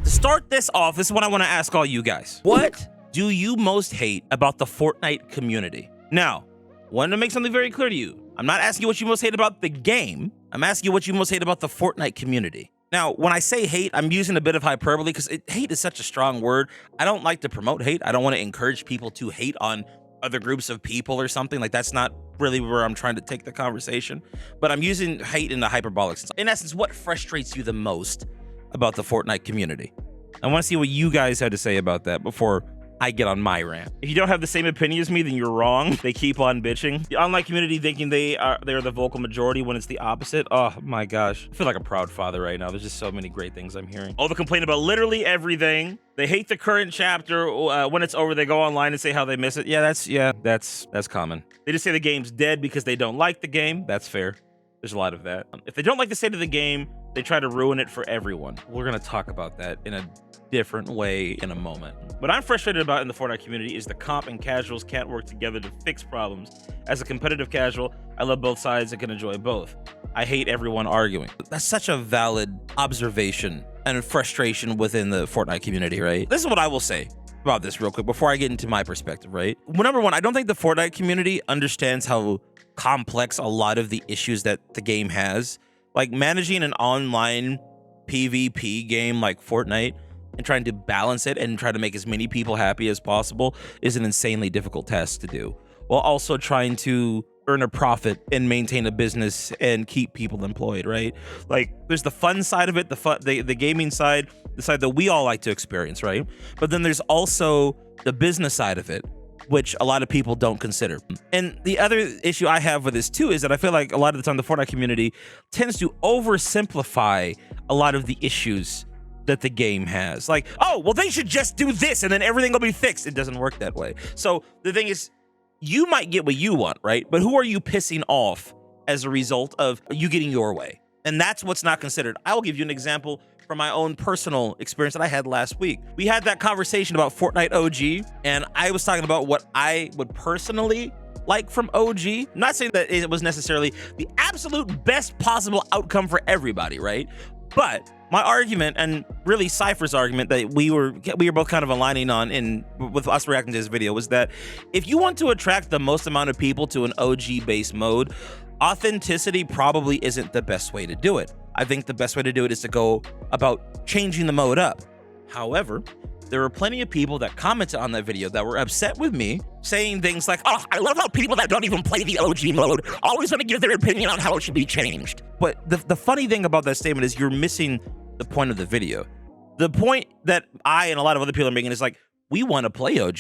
To start this off, this is what I want to ask all you guys. What do you most hate about the Fortnite community? Now, want to make something very clear to you. I'm not asking you what you most hate about the game. I'm asking you what you most hate about the Fortnite community. Now, when I say hate, I'm using a bit of hyperbole because hate is such a strong word. I don't like to promote hate. I don't want to encourage people to hate on other groups of people or something. Like, that's not really where I'm trying to take the conversation. But I'm using hate in the hyperbolic sense. In essence, what frustrates you the most about the Fortnite community? I want to see what you guys had to say about that before I get on my rant. If you don't have the same opinion as me, then you're wrong. They keep on bitching. The online community thinking they're the vocal majority when it's the opposite. Oh my gosh. I feel like a proud father right now. There's just so many great things I'm hearing. All the complaint about literally everything. They hate the current chapter. When it's over, they go online and say how they miss it. That's common. They just say the game's dead because they don't like the game. That's fair. There's a lot of that. If they don't like the state of the game, they try to ruin it for everyone. We're gonna talk about that in a different way in a moment. What I'm frustrated about in the Fortnite community is the comp and casuals can't work together to fix problems. As a competitive casual, I love both sides and can enjoy both. I hate everyone arguing. That's such a valid observation and frustration within the Fortnite community, right? This is what I will say about this real quick before I get into my perspective, right? Well, number one, I don't think the Fortnite community understands how complex a lot of the issues that the game has. Like, managing an online PvP game like Fortnite and trying to balance it and try to make as many people happy as possible is an insanely difficult task to do, while also trying to earn a profit and maintain a business and keep people employed, right? Like, there's the fun side of it, the gaming side, the side that we all like to experience, right? But then there's also the business side of it, which a lot of people don't consider. And the other issue I have with this too is that I feel like a lot of the time the Fortnite community tends to oversimplify a lot of the issues that the game has. Like, oh, well, they should just do this and then everything will be fixed. It doesn't work that way. So the thing is, you might get what you want, right? But who are you pissing off as a result of you getting your way? And that's what's not considered. I will give you an example from my own personal experience that I had last week. We had that conversation about Fortnite OG, and I was talking about what I would personally like from OG. I'm not saying that it was necessarily the absolute best possible outcome for everybody, right? But my argument, and really Cypher's argument that we were both kind of aligning on with us reacting to this video, was that if you want to attract the most amount of people to an OG-based mode, authenticity probably isn't the best way to do it. I think the best way to do it is to go about changing the mode up. However, there were plenty of people that commented on that video that were upset with me, saying things like, oh, I love how people that don't even play the OG mode always want to give their opinion on how it should be changed. But the funny thing about that statement is you're missing the point of the video. The point that I and a lot of other people are making is like, we want to play OG.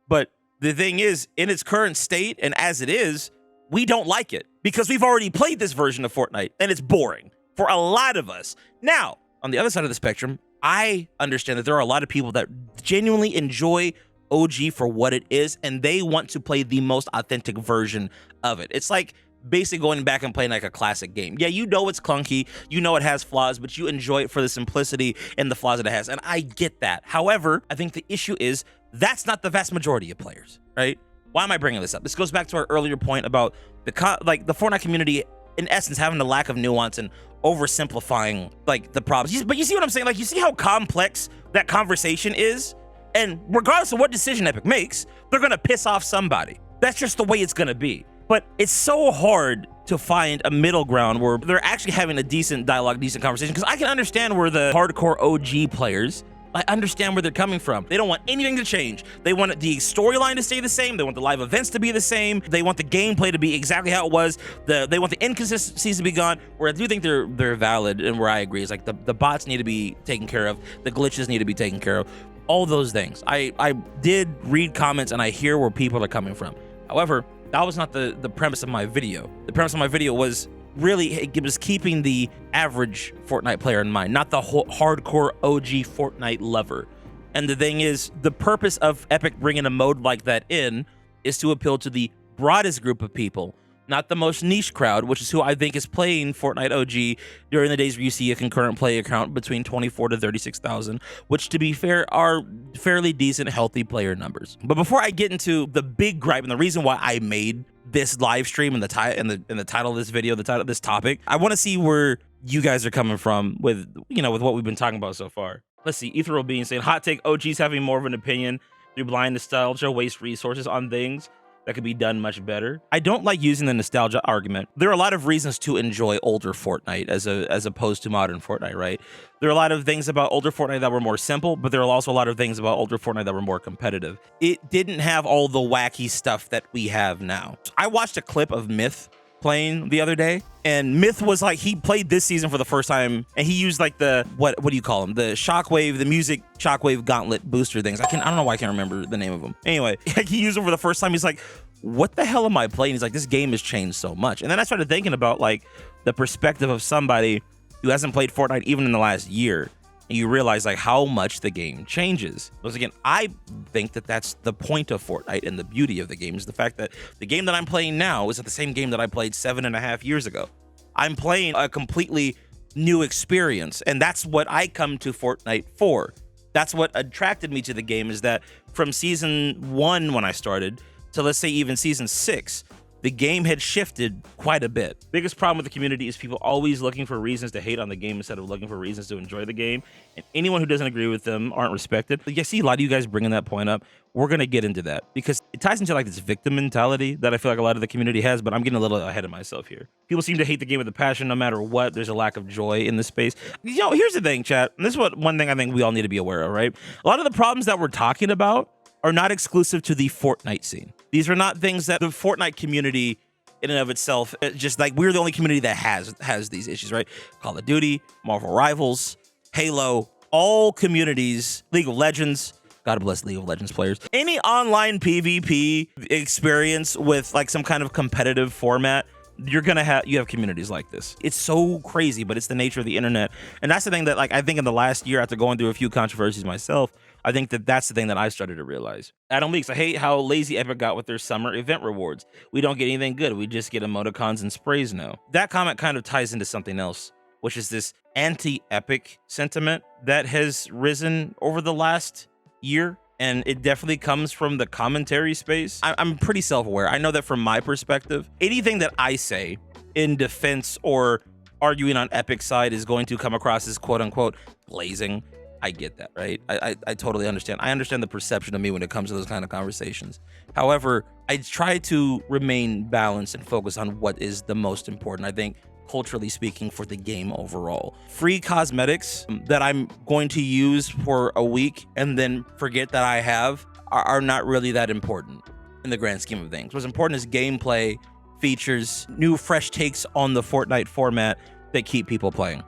But the thing is, in its current state and as it is, we don't like it because we've already played this version of Fortnite and it's boring for a lot of us. Now, on the other side of the spectrum, I understand that there are a lot of people that genuinely enjoy OG for what it is, and they want to play the most authentic version of it. It's like basically going back and playing like a classic game. Yeah, you know it's clunky, you know it has flaws, but you enjoy it for the simplicity and the flaws that it has, and I get that. However, I think the issue is that's not the vast majority of players, right? Why am I bringing this up? This goes back to our earlier point about the Fortnite community, in essence, having a lack of nuance and oversimplifying like the problems. But you see what I'm saying? Like, you see how complex that conversation is? And regardless of what decision Epic makes, they're gonna piss off somebody. That's just the way it's gonna be. But it's so hard to find a middle ground where they're actually having a decent dialogue, decent conversation, because I can understand where the hardcore OG players, I understand where they're coming from. They don't want anything to change. They want the storyline to stay the same. They want the live events to be the same. They want the gameplay to be exactly how it was. They want the inconsistencies to be gone. Where I do think they're valid, and where I agree is like the bots need to be taken care of. The glitches need to be taken care of. All those things. I did read comments and I hear where people are coming from. However, that was not the premise of my video. The premise of my video was really, it was keeping the average Fortnite player in mind, not the hardcore OG Fortnite lover. And the thing is, the purpose of Epic bringing a mode like that in is to appeal to the broadest group of people, not the most niche crowd, which is who I think is playing Fortnite OG during the days where you see a concurrent play account between 24 to 36,000, which, to be fair, are fairly decent, healthy player numbers. But before I get into the big gripe and the reason why I made this live stream and the title of this video, the title of this topic, I want to see where you guys are coming from with what we've been talking about so far. Let's see, Ethereal Being saying, hot take, OG's having more of an opinion through blind nostalgia, waste resources on things that could be done much better. I don't like using the nostalgia argument. There are a lot of reasons to enjoy older Fortnite as opposed to modern Fortnite, right? There are a lot of things about older Fortnite that were more simple, but there are also a lot of things about older Fortnite that were more competitive. It didn't have all the wacky stuff that we have now. I watched a clip of Myth playing the other day, and Myth was like, he played this season for the first time, and he used like the what do you call them, the shockwave, the music shockwave gauntlet booster things. I don't know why I can't remember the name of them. Anyway, he used them for the first time. He's like, what the hell am I playing? He's like, this game has changed so much. And then I started thinking about like the perspective of somebody who hasn't played Fortnite even in the last year, and you realize like how much the game changes. Because again, I think that that's the point of Fortnite and the beauty of the game is the fact that the game that I'm playing now isn't the same game that I played 7.5 years ago. I'm playing a completely new experience, and that's what I come to Fortnite for. That's what attracted me to the game, is that from season 1 when I started to, let's say, even season 6, the game had shifted quite a bit. Biggest problem with the community is people always looking for reasons to hate on the game instead of looking for reasons to enjoy the game. And anyone who doesn't agree with them aren't respected. I see a lot of you guys bringing that point up. We're going to get into that because it ties into like this victim mentality that I feel like a lot of the community has, but I'm getting a little ahead of myself here. People seem to hate the game with a passion no matter what. There's a lack of joy in the space. You know, here's the thing, chat. And this is one thing I think we all need to be aware of, right? A lot of the problems that we're talking about are not exclusive to the Fortnite scene. These are not things that the Fortnite community in and of itself, just like we're the only community that has these issues, right? Call of Duty, Marvel Rivals, Halo, all communities, League of Legends, God bless League of Legends players. Any online PvP experience with like some kind of competitive format, you have communities like this. It's so crazy, but it's the nature of the internet. And that's the thing that like I think in the last year, after going through a few controversies myself, I think that that's the thing that I started to realize. Adam Leaks, I hate how lazy Epic got with their summer event rewards. We don't get anything good. We just get emoticons and sprays now. That comment kind of ties into something else, which is this anti-Epic sentiment that has risen over the last year. And it definitely comes from the commentary space. I'm pretty self-aware. I know that from my perspective, anything that I say in defense or arguing on Epic's side is going to come across as quote unquote blazing. I get that, right? I totally understand. I understand the perception of me when it comes to those kind of conversations. However, I try to remain balanced and focus on what is the most important, I think, culturally speaking, for the game overall. Free cosmetics that I'm going to use for a week and then forget that I have are not really that important in the grand scheme of things. What's important is gameplay, features, new fresh takes on the Fortnite format that keep people playing.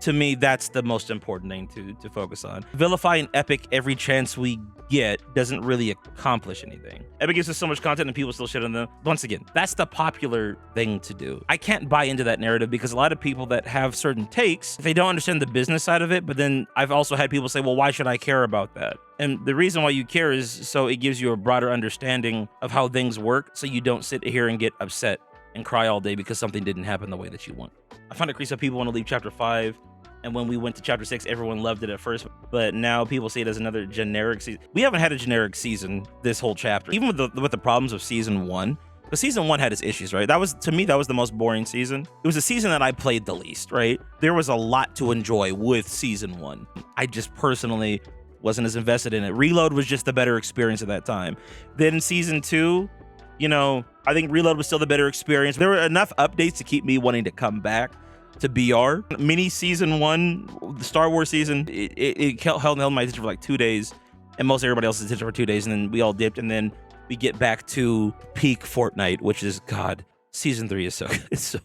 To me, that's the most important thing to focus on. Vilifying Epic every chance we get doesn't really accomplish anything. Epic gives us so much content and people still shit on them. Once again, that's the popular thing to do. I can't buy into that narrative because a lot of people that have certain takes, they don't understand the business side of it, but then I've also had people say, well, why should I care about that? And the reason why you care is so it gives you a broader understanding of how things work, so you don't sit here and get upset and cry all day because something didn't happen the way that you want. I find it crazy that people want to leave chapter 5, and when we went to chapter 6, everyone loved it at first, but now people see it as another generic season. We haven't had a generic season this whole chapter, even with the problems of season 1. But season 1 had its issues, right? To me, that was the most boring season. It was a season that I played the least, right? There was a lot to enjoy with season 1. I just personally wasn't as invested in it. Reload was just the better experience at that time. Then season 2, you know, I think Reload was still the better experience. There were enough updates to keep me wanting to come back to BR. Mini season 1, the Star Wars season, it held my attention for like 2 days, and most everybody else's attention for 2 days, and then we all dipped, and then we get back to peak Fortnite, which is, God, season 3 is so good. It's so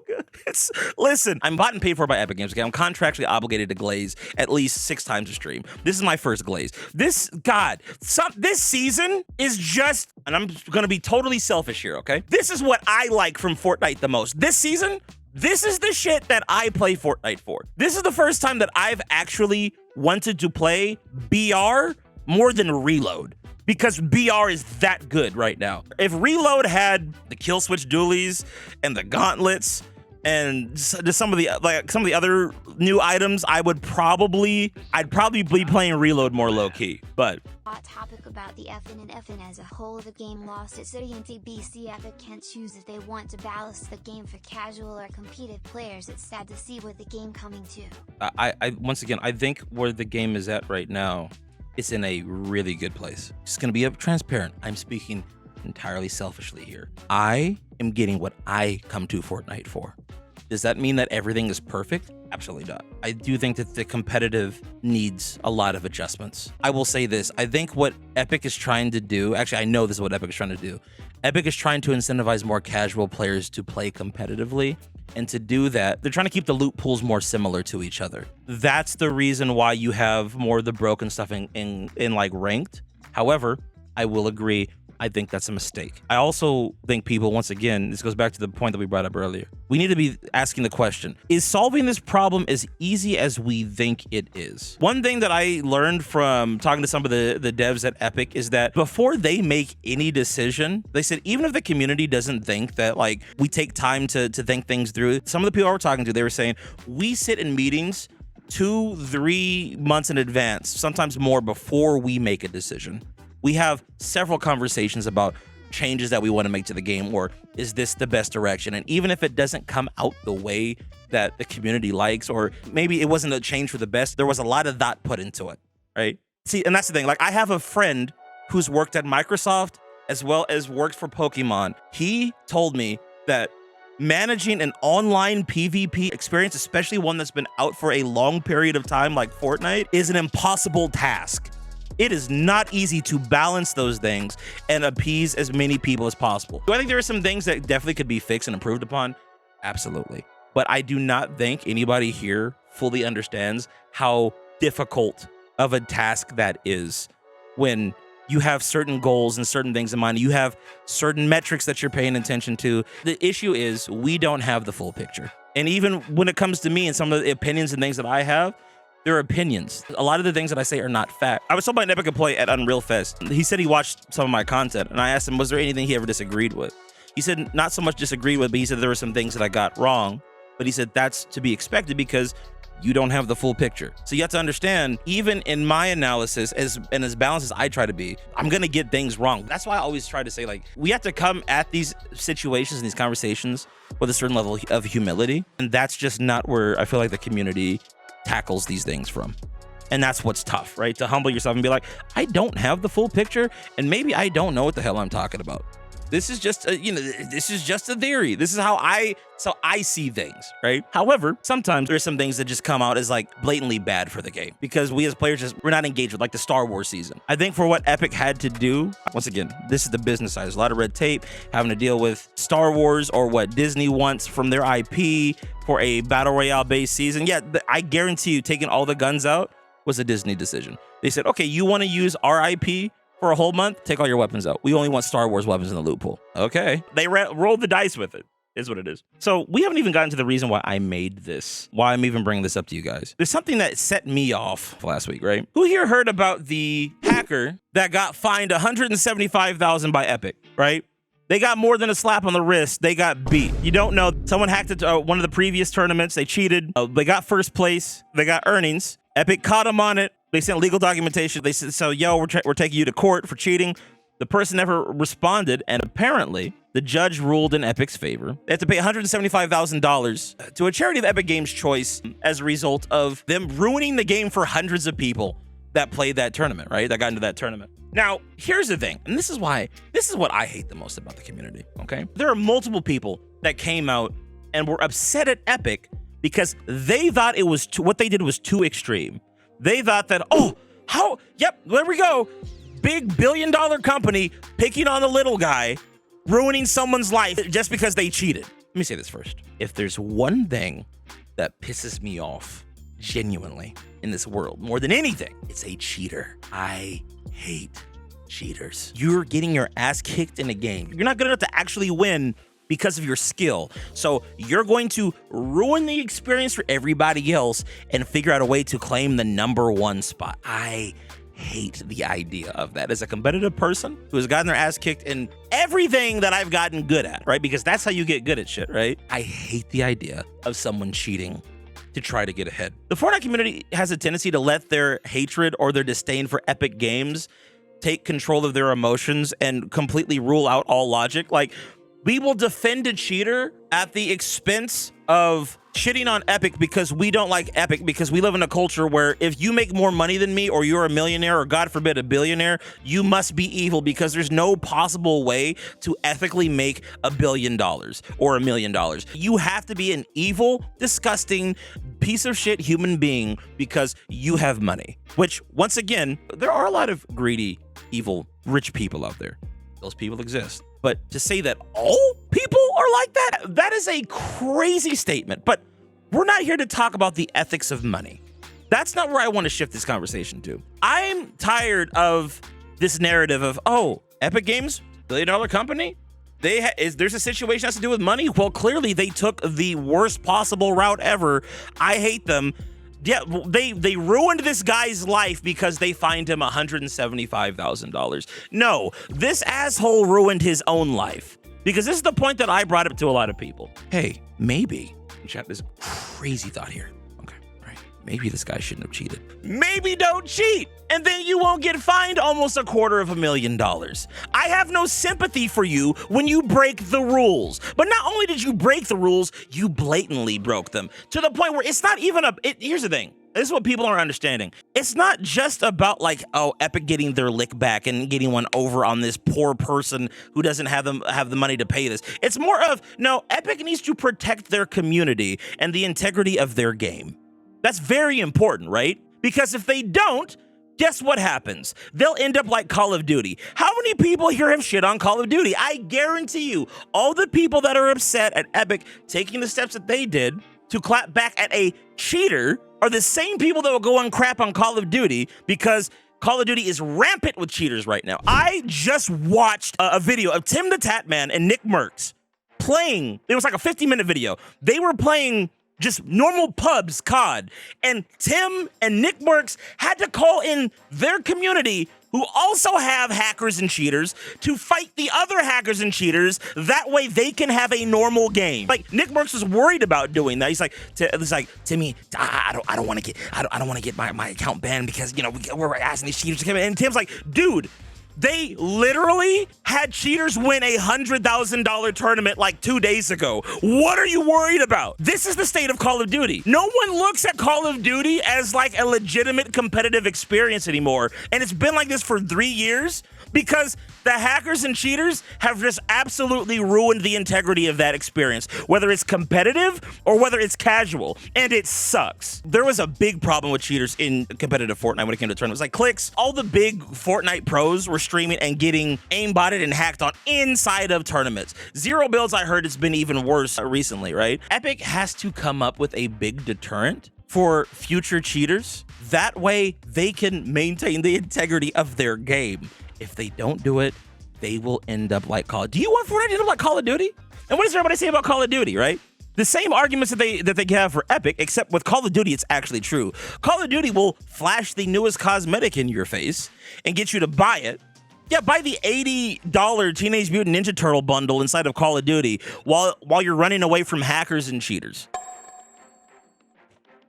good. Listen, I'm bought and paid for by Epic Games. Okay, I'm contractually obligated to glaze at least 6 times a stream. This is my first glaze. This season is just, and I'm gonna be totally selfish here, okay? This is what I like from Fortnite the most. This season, this is the shit that I play Fortnite for. This is the first time that I've actually wanted to play BR more than Reload, because BR is that good right now. If Reload had the kill switch dualies and the gauntlets and some of the other new items, I'd probably be playing Reload more low key. But Hot topic about the FN and FN as a whole. The game lost its identity. BC Epic can't choose if they want to balance the game for casual or competitive players. It's sad to see where the game coming to. Once again, I think where the game is at right now, it's in a really good place. Just gonna be transparent. I'm speaking entirely selfishly here. I am getting what I come to Fortnite for. Does that mean that everything is perfect? Absolutely not. I do think that the competitive needs a lot of adjustments. I will say this. I think what Epic is trying to do, actually, I know this is what Epic is trying to do. Epic is trying to incentivize more casual players to play competitively. And to do that, they're trying to keep the loot pools more similar to each other. That's the reason why you have more of the broken stuff in like ranked. However, I will agree, I think that's a mistake. I also think people, once again, this goes back to the point that we brought up earlier. We need to be asking the question, is solving this problem as easy as we think it is? One thing that I learned from talking to some of the devs at Epic is that before they make any decision, they said, even if the community doesn't think that like we take time to think things through, some of the people I were talking to, they were saying, we sit in meetings 2-3 months in advance, sometimes more, before we make a decision. We have several conversations about changes that we want to make to the game, or is this the best direction? And even if it doesn't come out the way that the community likes, or maybe it wasn't a change for the best, there was a lot of thought put into it, right? See, and that's the thing. Like, I have a friend who's worked at Microsoft as well as worked for Pokemon. He told me that managing an online PvP experience, especially one that's been out for a long period of time like Fortnite, is an impossible task. It is not easy to balance those things and appease as many people as possible. Do I think there are some things that definitely could be fixed and improved upon? Absolutely. But I do not think anybody here fully understands how difficult of a task that is when you have certain goals and certain things in mind. You have certain metrics that you're paying attention to. The issue is we don't have the full picture. And even when it comes to me and some of the opinions and things that I have, they're opinions. A lot of the things that I say are not fact. I was told by an Epic employee at Unreal Fest. He said he watched some of my content, and I asked him, was there anything he ever disagreed with? He said not so much disagreed with, but he said there were some things that I got wrong. But he said that's to be expected because you don't have the full picture. So you have to understand, even in my analysis, as balanced as I try to be, I'm gonna get things wrong. That's why I always try to say, like, we have to come at these situations and these conversations with a certain level of humility. And that's just not where I feel like the community tackles these things from. And that's what's tough, right? To humble yourself and be like, I don't have the full picture, and maybe I don't know what the hell I'm talking about. This is just a, this is just a theory. This is how I see things, right? However, sometimes there's some things that just come out as like blatantly bad for the game because we as players we're not engaged with, like the Star Wars season. I think for what Epic had to do, once again, this is the business side. There's a lot of red tape having to deal with Star Wars or what Disney wants from their IP for a battle royale based season. Yeah, I guarantee you taking all the guns out was a Disney decision. They said, okay, you want to use our IP for a whole month? Take all your weapons out. We only want Star Wars weapons in the loot pool. Okay. They rolled the dice with it, is what it is. So we haven't even gotten to the reason why I made this, why I'm even bringing this up to you guys. There's something that set me off last week, right? Who here heard about the hacker that got fined $175,000 by Epic, right? They got more than a slap on the wrist. They got beat. You don't know. Someone hacked into one of the previous tournaments. They cheated. They got first place. They got earnings. Epic caught them on it. They sent legal documentation. They said, so, yo, we're taking you to court for cheating. The person never responded, and apparently the judge ruled in Epic's favor. They had to pay $175,000 to a charity of Epic Games' choice as a result of them ruining the game for hundreds of people that played that tournament, right? That got into that tournament. Now, here's the thing, and this is what I hate the most about the community, okay? There are multiple people that came out and were upset at Epic because they thought it was what they did was too extreme. They thought that, yep, there we go. Big billion-dollar company picking on the little guy, ruining someone's life just because they cheated. Let me say this first. If there's one thing that pisses me off genuinely in this world more than anything, it's a cheater. I hate cheaters. You're getting your ass kicked in a game. You're not good enough to actually win because of your skill. So you're going to ruin the experience for everybody else and figure out a way to claim the #1 spot. I hate the idea of that. As a competitive person who has gotten their ass kicked in everything that I've gotten good at, right? Because that's how you get good at shit, right? I hate the idea of someone cheating to try to get ahead. The Fortnite community has a tendency to let their hatred or their disdain for Epic Games take control of their emotions and completely rule out all logic. Like, we will defend a cheater at the expense of shitting on Epic because we don't like Epic, because we live in a culture where if you make more money than me, or you're a millionaire, or God forbid a billionaire, you must be evil, because there's no possible way to ethically make $1 billion or $1 million. You have to be an evil, disgusting piece of shit human being because you have money. Which, once again, there are a lot of greedy, evil, rich people out there. Those people exist. But to say that all people are like that, that is a crazy statement. But we're not here to talk about the ethics of money. That's not where I want to shift this conversation to. I'm tired of this narrative of, oh, Epic Games, billion-dollar company? There's a situation that has to do with money? Well, clearly they took the worst possible route ever. I hate them. Yeah, they ruined this guy's life because they fined him $175,000. No, this asshole ruined his own life. Because this is the point that I brought up to a lot of people. Hey, maybe, chat, there's a crazy thought here. Okay, right. Maybe this guy shouldn't have cheated. Maybe don't cheat, and then you won't get fined almost $250,000. I have no sympathy for you when you break the rules. But not only did you break the rules, you blatantly broke them to the point where it's not even here's the thing. This is what people aren't understanding. It's not just about like, oh, Epic getting their lick back and getting one over on this poor person who doesn't have the money to pay this. It's more of, no, Epic needs to protect their community and the integrity of their game. That's very important, right? Because if they don't, guess what happens? They'll end up like Call of Duty. How many people here have shit on Call of Duty? I guarantee you, all the people that are upset at Epic taking the steps that they did to clap back at a cheater are the same people that will go on crap on Call of Duty, because Call of Duty is rampant with cheaters right now. I just watched a video of Tim the Tatman and Nick Merckx playing. It was like a 50-minute video. They were playing just normal pubs COD, and Tim and Nick Merckx had to call in their community, who also have hackers and cheaters, to fight the other hackers and cheaters. That way they can have a normal game. Like, Nick Merckx was worried about doing that. He's like, Timmy, I don't want to get my account banned because, you know, we're asking these cheaters to come in. And Tim's like, dude, they literally had cheaters win a $100,000 tournament like 2 days ago. What are you worried about? This is the state of Call of Duty. No one looks at Call of Duty as like a legitimate competitive experience anymore. And it's been like this for 3 years because the hackers and cheaters have just absolutely ruined the integrity of that experience, whether it's competitive or whether it's casual, and it sucks. There was a big problem with cheaters in competitive Fortnite when it came to tournaments. Like Clicks, all the big Fortnite pros were streaming and getting aimbotted and hacked on inside of tournaments. Zero Builds, I heard it's been even worse recently, right? Epic has to come up with a big deterrent for future cheaters. That way they can maintain the integrity of their game. If they don't do it, they will end up like Call of Duty. Do you want Fortnite to end up like Call of Duty? And what does everybody say about Call of Duty, right? The same arguments that they have for Epic, except with Call of Duty, it's actually true. Call of Duty will flash the newest cosmetic in your face and get you to buy it. Yeah, buy the $80 Teenage Mutant Ninja Turtle bundle inside of Call of Duty while you're running away from hackers and cheaters.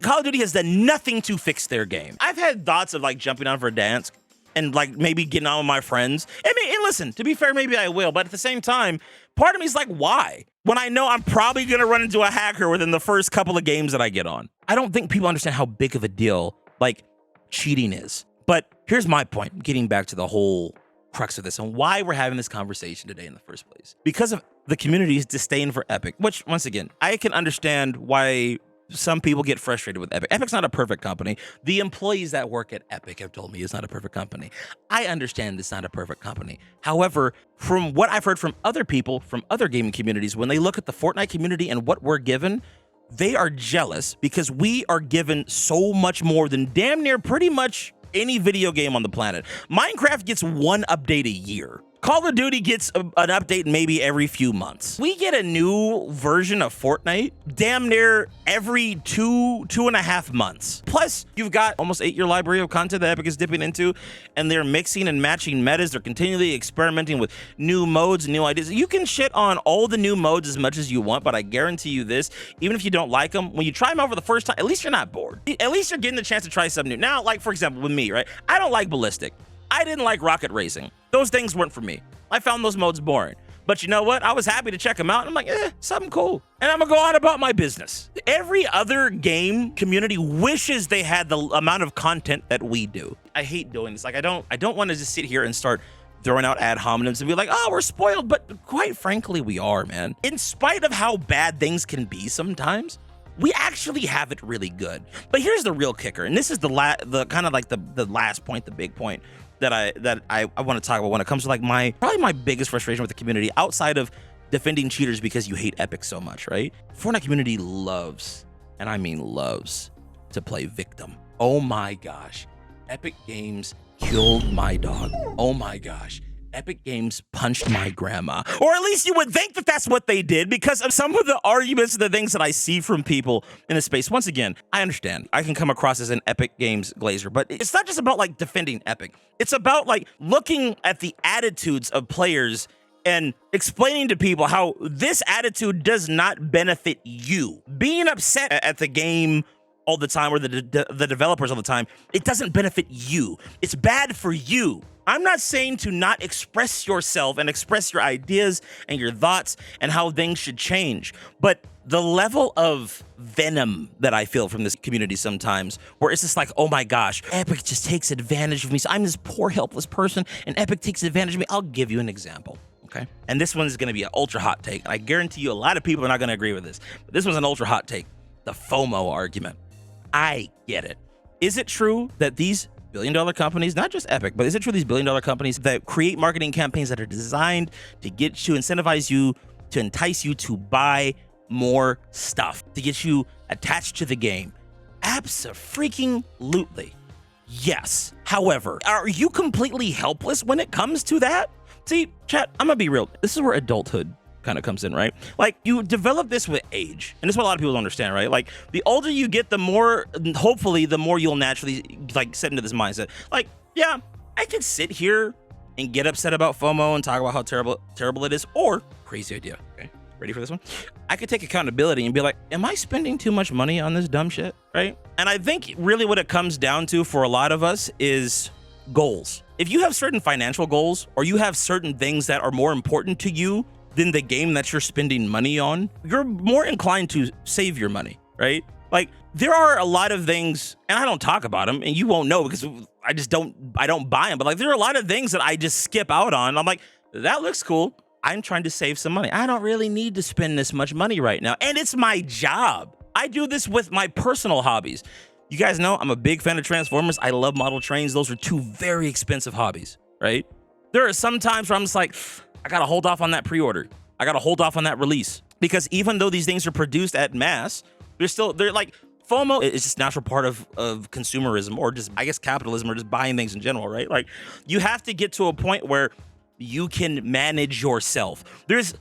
Call of Duty has done nothing to fix their game. I've had thoughts of like jumping on for a dance and like maybe getting on with my friends. I mean, and listen, to be fair, maybe I will, but at the same time, part of me is like, why? When I know I'm probably gonna run into a hacker within the first couple of games that I get on. I don't think people understand how big of a deal like cheating is. But here's my point, getting back to the whole crux of this and why we're having this conversation today in the first place. Because of the community's disdain for Epic, which once again, I can understand why some people get frustrated with Epic. Epic's not a perfect company. The employees that work at Epic have told me it's not a perfect company. I understand it's not a perfect company. However, from what I've heard from other people, from other gaming communities, when they look at the Fortnite community and what we're given, they are jealous because we are given so much more than damn near pretty much any video game on the planet. Minecraft gets one update a year. Call of Duty gets an update maybe every few months. We get a new version of Fortnite damn near every two and a half months. Plus, you've got almost 8-year library of content that Epic is dipping into, and they're mixing and matching metas. They're continually experimenting with new modes and new ideas. You can shit on all the new modes as much as you want, but I guarantee you this, even if you don't like them, when you try them out for the first time, at least you're not bored. At least you're getting the chance to try something new. Now, like for example, with me, right? I don't like ballistic. I didn't like rocket racing. Those things weren't for me. I found those modes boring. But you know what? I was happy to check them out. I'm like, something cool. And I'm gonna go on about my business. Every other game community wishes they had the amount of content that we do. I hate doing this. Like, I don't want to just sit here and start throwing out ad hominems and be like, oh, we're spoiled. But quite frankly, we are, man. In spite of how bad things can be sometimes, we actually have it really good. But here's the real kicker, and this is the kind of like the last point, the big point that I want to talk about when it comes to like probably my biggest frustration with the community outside of defending cheaters because you hate Epic so much, right? Fortnite community loves, and I mean loves, to play victim. Oh my gosh. Epic Games killed my dog. Oh my gosh. Epic Games punched my grandma. Or at least you would think that that's what they did because of some of the arguments and the things that I see from people in the space. Once again, I understand. I can come across as an Epic Games glazer, but it's not just about like defending Epic. It's about like looking at the attitudes of players and explaining to people how this attitude does not benefit you. Being upset at the game all the time or the developers all the time, it doesn't benefit you. It's bad for you. I'm not saying to not express yourself and express your ideas and your thoughts and how things should change, but the level of venom that I feel from this community sometimes, where it's just like, oh my gosh, Epic just takes advantage of me. So I'm this poor, helpless person, and Epic takes advantage of me. I'll give you an example, okay? And this one's gonna be an ultra hot take. And I guarantee you a lot of people are not gonna agree with this, but this was an ultra hot take. The FOMO argument. I get it. Is it true that these billion-dollar companies, not just Epic, but is it true these billion-dollar companies that create marketing campaigns that are designed to get you, incentivize you, to entice you to buy more stuff, to get you attached to the game? Abso-freaking-lutely. Yes. However, are you completely helpless when it comes to that? See, chat, I'm gonna be real. This is where adulthood kind of comes in, right? Like, you develop this with age, and this is what a lot of people don't understand, right? Like, the older you get, the more, hopefully, the more you'll naturally like set into this mindset. Like, yeah, I could sit here and get upset about FOMO and talk about how terrible it is, or crazy idea. Okay, ready for this one? I could take accountability and be like, am I spending too much money on this dumb shit, right? And I think really what it comes down to for a lot of us is goals. If you have certain financial goals, or you have certain things that are more important to you than the game that you're spending money on, you're more inclined to save your money, right? Like, there are a lot of things, and I don't talk about them, and you won't know because I don't buy them, but like, there are a lot of things that I just skip out on. I'm like, that looks cool. I'm trying to save some money. I don't really need to spend this much money right now. And it's my job. I do this with my personal hobbies. You guys know I'm a big fan of Transformers. I love model trains. Those are two very expensive hobbies, right? There are some times where I'm just like, I gotta hold off on that pre-order. I gotta hold off on that release. Because even though these things are produced at mass, they're like, FOMO is just a natural part of consumerism, or just, I guess, capitalism, or just buying things in general, right? Like, you have to get to a point where you can manage yourself. There's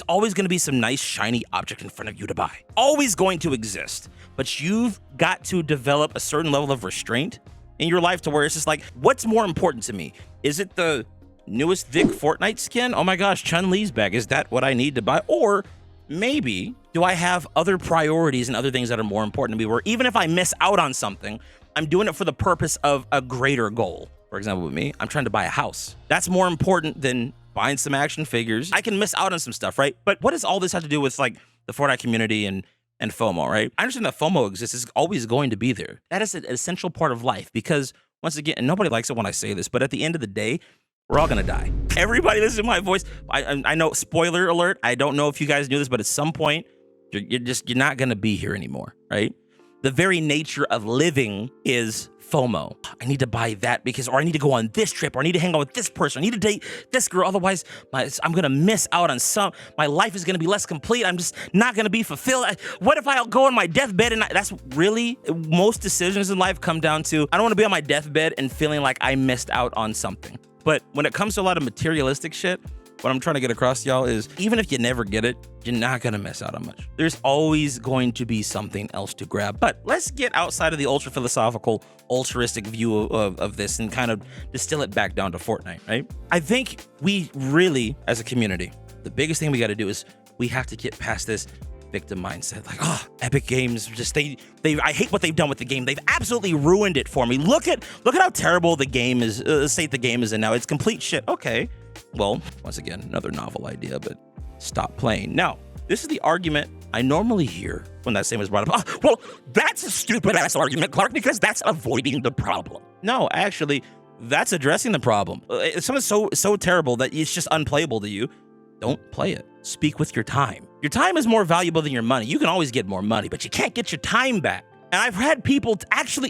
always gonna be some nice, shiny object in front of you to buy. Always going to exist. But you've got to develop a certain level of restraint in your life to where it's just like, what's more important to me? Is it the newest Vic Fortnite skin? Oh my gosh, Chun-Li's back. Is that what I need to buy? Or maybe do I have other priorities and other things that are more important to me, where even if I miss out on something, I'm doing it for the purpose of a greater goal. For example, with me, I'm trying to buy a house. That's more important than buying some action figures. I can miss out on some stuff, right? But what does all this have to do with like the Fortnite community and FOMO, right? I understand that FOMO exists. It's always going to be there. That is an essential part of life because, once again, and nobody likes it when I say this, but at the end of the day, we're all gonna die. Everybody listen to my voice. I know, spoiler alert, I don't know if you guys knew this, but at some point, you're not gonna be here anymore, right? The very nature of living is FOMO. I need to buy that or I need to go on this trip, or I need to hang out with this person, I need to date this girl, otherwise I'm gonna miss out on my life is gonna be less complete, I'm just not gonna be fulfilled. What if I'll go on my deathbed and that's really, most decisions in life come down to, I don't wanna be on my deathbed and feeling like I missed out on something. But when it comes to a lot of materialistic shit, what I'm trying to get across to y'all is, even if you never get it, you're not gonna miss out on much. There's always going to be something else to grab. But let's get outside of the ultra philosophical, altruistic view of this and kind of distill it back down to Fortnite, right? I think we really, as a community, the biggest thing we gotta do is we have to get past this victim mindset. Like, oh, Epic Games, just I hate what they've done with the game. They've absolutely ruined it for me. Look at how terrible the game is, the state the game is in now. It's complete shit. Okay, well, once again, another novel idea, but stop playing. Now, this is the argument I normally hear when that statement is brought up. Oh, well, that's a stupid ass argument, Clark, because that's avoiding the problem. No, actually, that's addressing the problem. If something's so terrible that it's just unplayable to you, don't play it. Speak with your time. Your time is more valuable than your money. You can always get more money, but you can't get your time back. And I've had people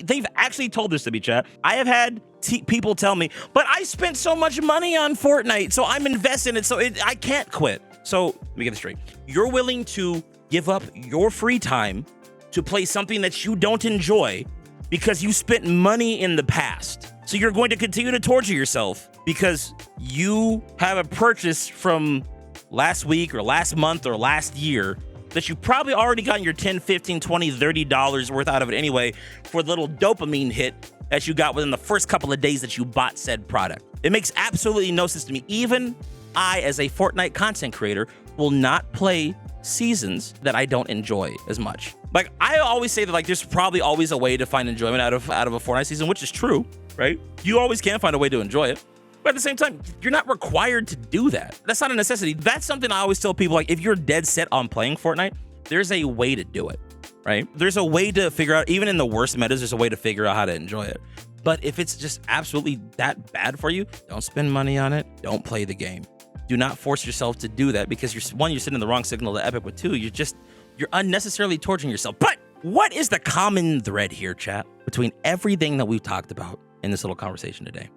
they've actually told this to me, chat. I have had people tell me, but I spent so much money on Fortnite, so I'm invested in it, so I can't quit. So let me get this straight. You're willing to give up your free time to play something that you don't enjoy because you spent money in the past. So you're going to continue to torture yourself because you have a purchase from last week or last month or last year that you probably already gotten your $10, $15, $20, $30 worth out of it anyway for the little dopamine hit that you got within the first couple of days that you bought said product. It makes absolutely no sense to me. Even I, as a Fortnite content creator, will not play seasons that I don't enjoy as much. Like, I always say that, like, there's probably always a way to find enjoyment out of a Fortnite season, which is true, right? You always can find a way to enjoy it. But at the same time, you're not required to do that. That's not a necessity. That's something I always tell people, like, if you're dead set on playing Fortnite, there's a way to do it, right? There's a way to figure out, even in the worst metas, there's a way to figure out how to enjoy it. But if it's just absolutely that bad for you, don't spend money on it. Don't play the game. Do not force yourself to do that because you're sending the wrong signal to Epic, but two, you're unnecessarily torturing yourself. But what is the common thread here, chat, between everything that we've talked about in this little conversation today?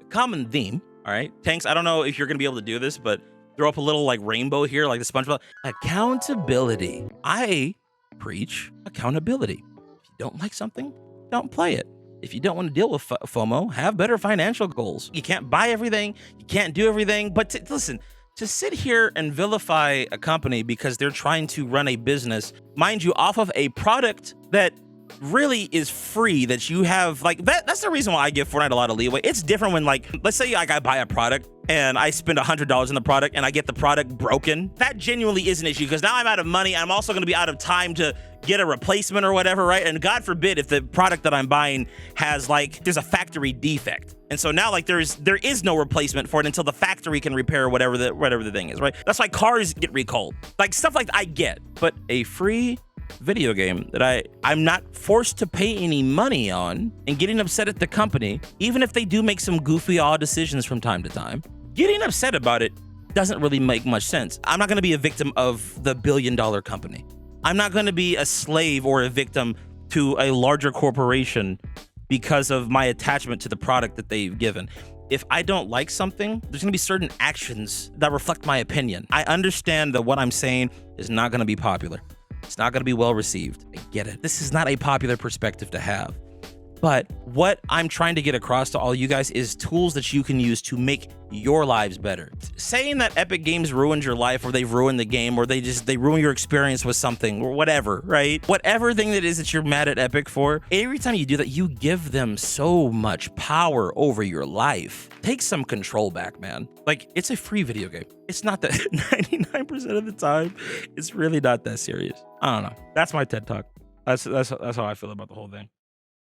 Common theme, all right? Tanks, I don't know if you're gonna be able to do this, but throw up a little like rainbow here, like the SpongeBob. Accountability. I preach accountability. If you don't like something, don't play it. If you don't want to deal with FOMO, have better financial goals. You can't buy everything, you can't do everything, but listen, to sit here and vilify a company because they're trying to run a business, mind you, off of a product that really is free, that you have, like, that's the reason why I give Fortnite a lot of leeway. It's different when, like, let's say like I buy a product and I spend $100 on the product and I get the product broken. That genuinely is an issue because now I'm out of money. I'm also going to be out of time to get a replacement or whatever, right? And God forbid if the product that I'm buying has, like, there's a factory defect. And so now, like, there is no replacement for it until the factory can repair whatever the thing is, right? That's why cars get recalled. Like, stuff like that I get. But a free video game that I'm not forced to pay any money on and getting upset at the company, even if they do make some goofy, odd decisions from time to time, getting upset about it doesn't really make much sense. I'm not going to be a victim of the billion-dollar company. I'm not going to be a slave or a victim to a larger corporation because of my attachment to the product that they've given. If I don't like something, there's going to be certain actions that reflect my opinion. I understand that what I'm saying is not going to be popular. It's not going to be well received. I get it. This is not a popular perspective to have. But what I'm trying to get across to all you guys is tools that you can use to make your lives better. Saying that Epic Games ruined your life, or they've ruined the game, or they ruin your experience with something, or whatever, right? Whatever thing that is that you're mad at Epic for, every time you do that, you give them so much power over your life. Take some control back, man. Like, it's a free video game. It's not that 99% of the time, it's really not that serious. I don't know. That's my TED Talk. That's how I feel about the whole thing.